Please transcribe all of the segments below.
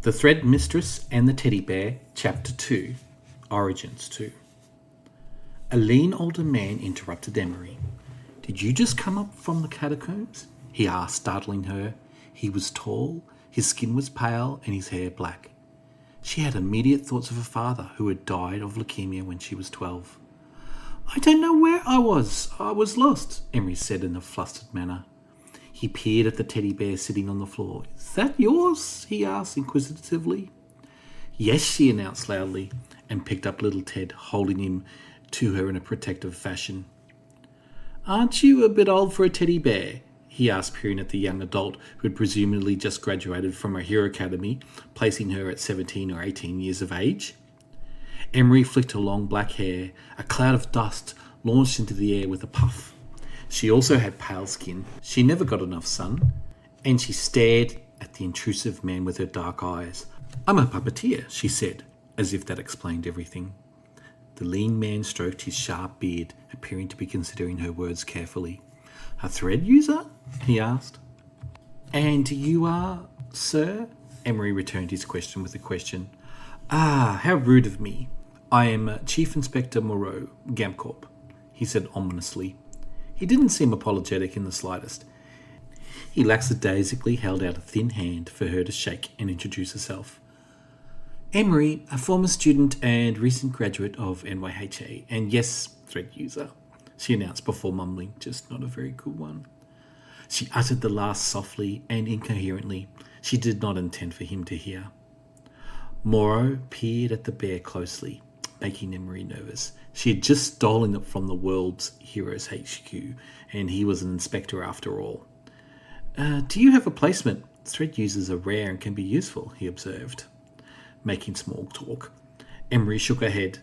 The Threadmistress and the Teddy Bear, Chapter 2, Origins 2. A lean older man interrupted Emery. "Did you just come up from the catacombs?" he asked, startling her. He was tall, his skin was pale, and his hair black. She had immediate thoughts of her father, who had died of leukemia when she was 12. "I don't know where I was. I was lost," Emery said in a flustered manner. He peered at the teddy bear sitting on the floor. "Is that yours?" he asked inquisitively. "Yes," she announced loudly, and picked up little Ted, holding him to her in a protective fashion. "Aren't you a bit old for a teddy bear?" he asked, peering at the young adult who had presumably just graduated from a hero academy, placing her at 17 or 18 years of age. Emery flicked her long black hair. A cloud of dust launched into the air with a puff. She also had pale skin. She never got enough sun, and she stared at the intrusive man with her dark eyes. "I'm a puppeteer," she said, as if that explained everything. The lean man stroked his sharp beard, appearing to be considering her words carefully. "A thread user?" he asked. "And you are, sir?" Emery returned his question with a question. "Ah, how rude of me. I am Chief Inspector Moreau, Gamcorp," he said ominously. He didn't seem apologetic in the slightest. He lackadaisically held out a thin hand for her to shake and introduce herself. "Emery, a former student and recent graduate of NYHA, and yes, thread user," she announced before mumbling, "just not a very good one." She uttered the last softly and incoherently. She did not intend for him to hear. Moreau peered at the bear closely, making Emery nervous. She had just stolen it from the world's Heroes HQ, and he was an inspector after all. Do you have a placement? Thread users are rare and can be useful," he observed, making small talk. Emery shook her head.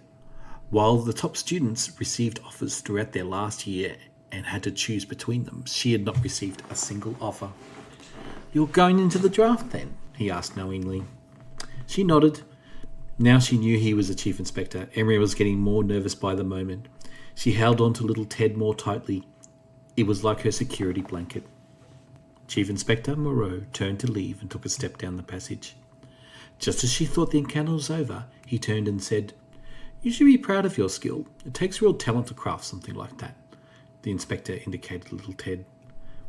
While the top students received offers throughout their last year and had to choose between them, she had not received a single offer. "You're going into the draft then?" he asked knowingly. She nodded. Now she knew he was a chief inspector. Emery was getting more nervous by the moment. She held on to little Ted more tightly. It was like her security blanket. Chief Inspector Moreau turned to leave and took a step down the passage. Just as she thought the encounter was over, he turned and said, "You should be proud of your skill. It takes real talent to craft something like that." The inspector indicated little Ted.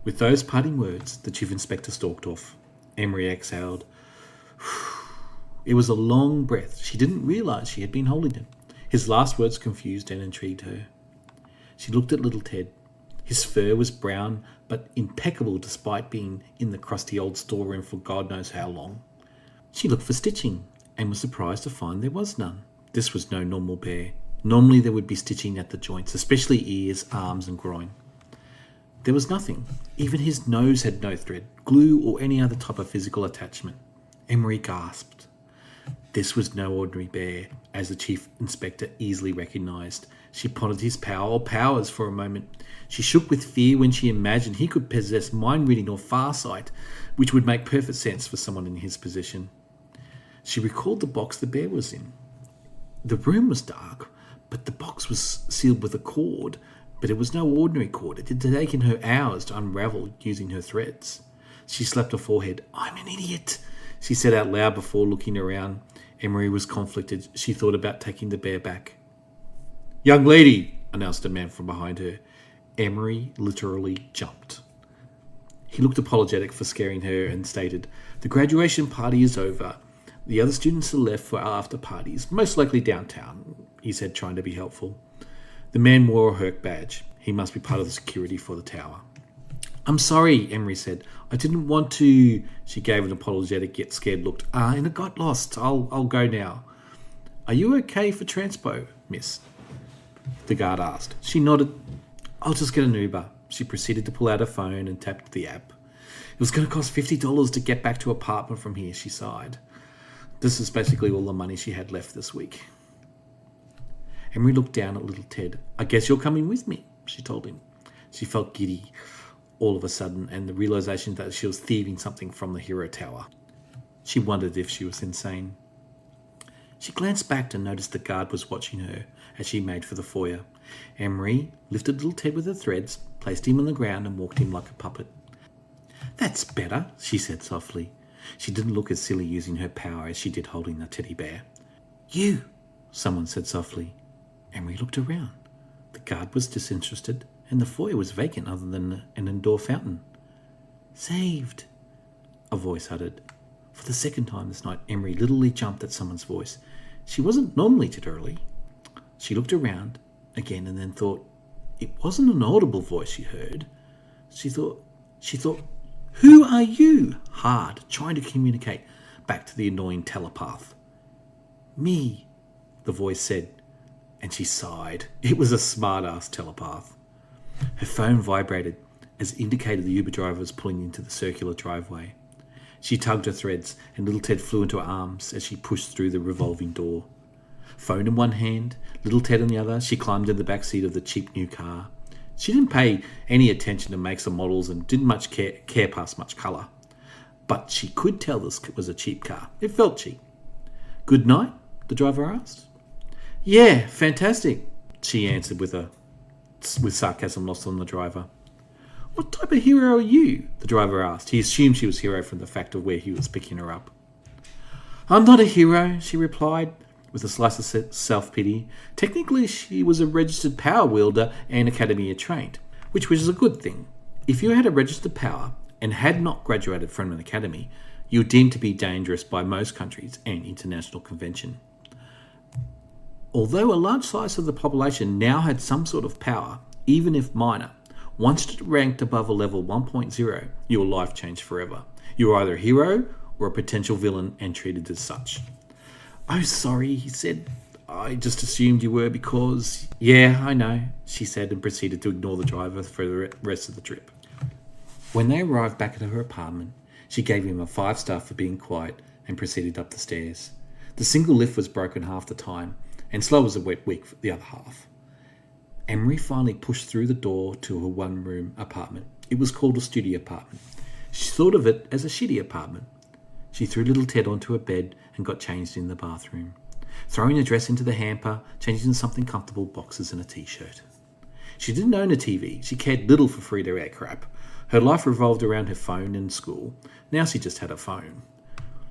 With those parting words, the chief inspector stalked off. Emery exhaled. It was a long breath. She didn't realise she had been holding it. His last words confused and intrigued her. She looked at little Ted. His fur was brown, but impeccable despite being in the crusty old storeroom for God knows how long. She looked for stitching, and was surprised to find there was none. This was no normal bear. Normally there would be stitching at the joints, especially ears, arms, and groin. There was nothing. Even his nose had no thread, glue, or any other type of physical attachment. Emery gasped. This was no ordinary bear, as the chief inspector easily recognised. She pondered his power or powers for a moment. She shook with fear when she imagined he could possess mind-reading or farsight, which would make perfect sense for someone in his position. She recalled the box the bear was in. The room was dark, but the box was sealed with a cord, but it was no ordinary cord. It had taken her hours to unravel using her threads. She slapped her forehead. "I'm an idiot," she said out loud before looking around. Emery was conflicted. She thought about taking the bear back. "Young lady," announced a man from behind her. Emery literally jumped. He looked apologetic for scaring her and stated, "The graduation party is over. The other students are left for after parties, most likely downtown," he said, trying to be helpful. The man wore a Herc badge. He must be part of the security for the tower. "I'm sorry," Emery said. "I didn't want to..." She gave an apologetic yet scared look. And I got lost. I'll go now." "Are you okay for transpo, miss?" the guard asked. She nodded. "I'll just get an Uber." She proceeded to pull out her phone and tapped the app. "It was going to cost $50 to get back to her apartment from here," she sighed. This is basically all the money she had left this week. Emery looked down at little Ted. "I guess you're coming with me," she told him. She felt giddy all of a sudden, and the realisation that she was thieving something from the hero tower. She wondered if she was insane. She glanced back and noticed the guard was watching her as she made for the foyer. Emery lifted little Ted with her threads, placed him on the ground and walked him like a puppet. "That's better," she said softly. She didn't look as silly using her power as she did holding the teddy bear. "You," someone said softly. Emery looked around. The guard was disinterested, and the foyer was vacant other than an indoor fountain. "Saved," a voice uttered. For the second time this night, Emery literally jumped at someone's voice. She wasn't normally jittery. She looked around again and then thought it wasn't an audible voice she heard. She thought, "Who are you?" hard, trying to communicate back to the annoying telepath. "Me," the voice said, and she sighed. It was a smart-ass telepath. Her phone vibrated as it indicated the Uber driver was pulling into the circular driveway. She tugged her threads, and little Ted flew into her arms as she pushed through the revolving door. Phone in one hand, little Ted in the other, she climbed in the back seat of the cheap new car. She didn't pay any attention to makes and models and didn't much care past much colour. But she could tell this was a cheap car. It felt cheap. "Good night?" the driver asked. "Yeah, fantastic," she answered with sarcasm lost on the driver. "What type of hero are you?" the driver asked. He assumed she was hero from the fact of where he was picking her up. "I'm not a hero," she replied, with a slice of self-pity. Technically, she was a registered power wielder and academia trained, which was a good thing. If you had a registered power and had not graduated from an academy, you were deemed to be dangerous by most countries and international convention. Although a large slice of the population now had some sort of power, even if minor, once it ranked above a level 1.0, your life changed forever. You were either a hero or a potential villain and treated as such. "Oh, sorry," he said. "I just assumed you were because..." "Yeah, I know," she said, and proceeded to ignore the driver for the rest of the trip. When they arrived back at her apartment, she gave him a 5-star for being quiet and proceeded up the stairs. The single lift was broken half the time, and slow as a wet week for the other half. Emery finally pushed through the door to her one-room apartment. It was called a studio apartment. She thought of it as a shitty apartment. She threw little Ted onto her bed and got changed in the bathroom, throwing a dress into the hamper, changing into something comfortable, boxers and a t-shirt. She didn't own a TV. She cared little for free-to-air crap. Her life revolved around her phone and school. Now she just had a phone.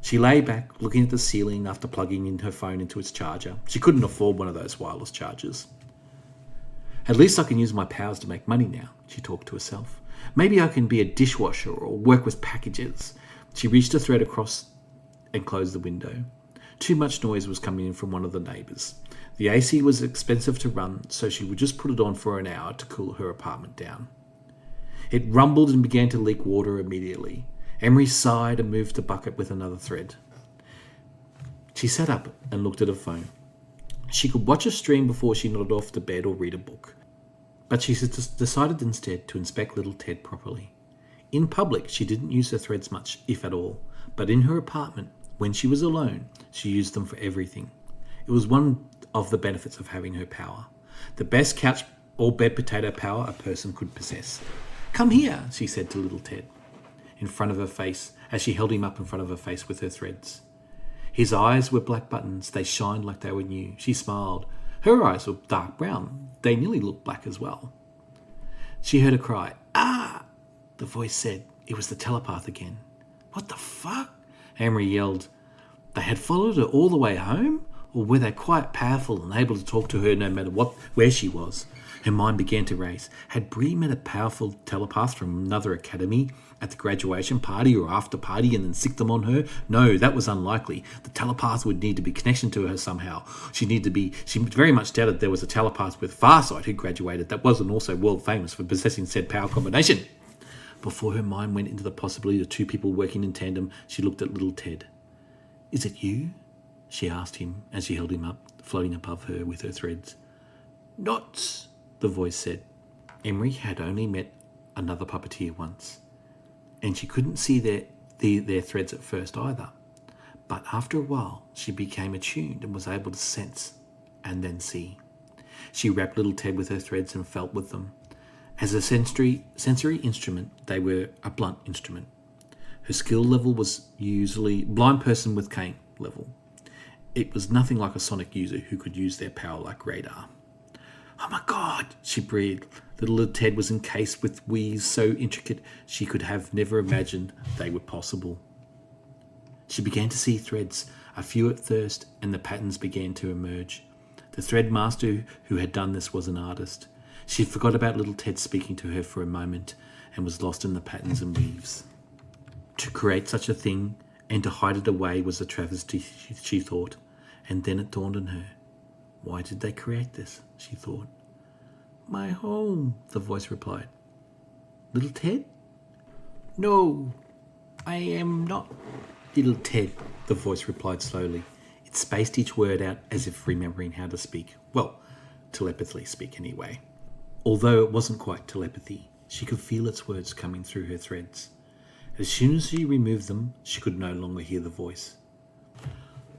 She lay back, looking at the ceiling after plugging in her phone into its charger. She couldn't afford one of those wireless chargers. "At least I can use my powers to make money now," she talked to herself. "Maybe I can be a dishwasher or work with packages." She reached a thread across and closed the window. Too much noise was coming in from one of the neighbours. The AC was expensive to run, so she would just put it on for an hour to cool her apartment down. It rumbled and began to leak water immediately. Emery sighed and moved the bucket with another thread. She sat up and looked at her phone. She could watch a stream before she nodded off to bed or read a book. But she decided instead to inspect little Ted properly. In public, she didn't use her threads much, if at all, but in her apartment, when she was alone, she used them for everything. It was one of the benefits of having her power. The best couch or bed potato power a person could possess. "Come here," she said to little Ted, in front of her face, as she held him up in front of her face with her threads. His eyes were black buttons. They shined like they were new. She smiled. Her eyes were dark brown. They nearly looked black as well. She heard a cry. "Ah!" the voice said. It was the telepath again. "What the fuck?" Emery yelled. They had followed her all the way home? Or were they quite powerful and able to talk to her no matter where she was? Her mind began to race. Had Bree met a powerful telepath from another academy at the graduation party or after party and then sicked them on her? No, that was unlikely. The telepath would need to be connection to her somehow. She very much doubted there was a telepath with Farsight who graduated that wasn't also world famous for possessing said power combination. Before her mind went into the possibility of two people working in tandem, she looked at little Ted. "Is it you?" she asked him as she held him up, floating above her with her threads. "Not," the voice said. Emery had only met another puppeteer once, and she couldn't see their threads at first either. But after a while, she became attuned and was able to sense and then see. She wrapped little Ted with her threads and felt with them. As a sensory instrument, they were a blunt instrument. Her skill level was usually blind person with cane level. It was nothing like a sonic user who could use their power like radar. "Oh my God," she breathed. Little Ted was encased with wheeze so intricate she could have never imagined they were possible. She began to see threads, a few at first, and the patterns began to emerge. The threadmaster who had done this was an artist. She forgot about little Ted speaking to her for a moment and was lost in the patterns and weaves. To create such a thing and to hide it away was a travesty, she thought, and then it dawned on her. Why did they create this? She thought. My home, the voice replied. Little Ted? No, I am not little Ted, the voice replied slowly. It spaced each word out as if remembering how to speak. Well, telepathically speak anyway. Although it wasn't quite telepathy, she could feel its words coming through her threads. As soon as she removed them, she could no longer hear the voice.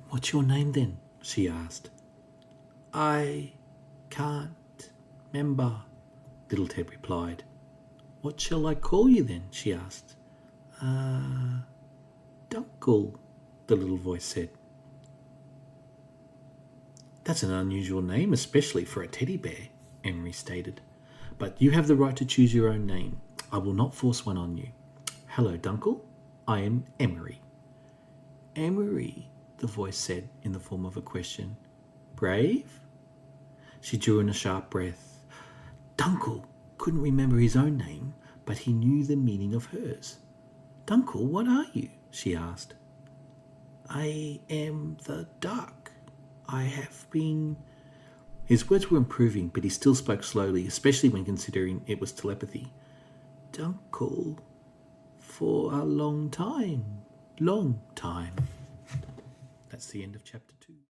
What's your name then? She asked. I can't remember, little Ted replied. What shall I call you then? She asked. Dunkel, the little voice said. That's an unusual name, especially for a teddy bear, Emery stated. But you have the right to choose your own name. I will not force one on you. Hello, Dunkel. I am Emery. Emery, the voice said in the form of a question. Brave? She drew in a sharp breath. Dunkel couldn't remember his own name, but he knew the meaning of hers. Dunkel, what are you? She asked. I am the duck. I have been... His words were improving, but he still spoke slowly, especially when considering it was telepathy. Dunkel, for a long time. Long time. That's the end of chapter 2.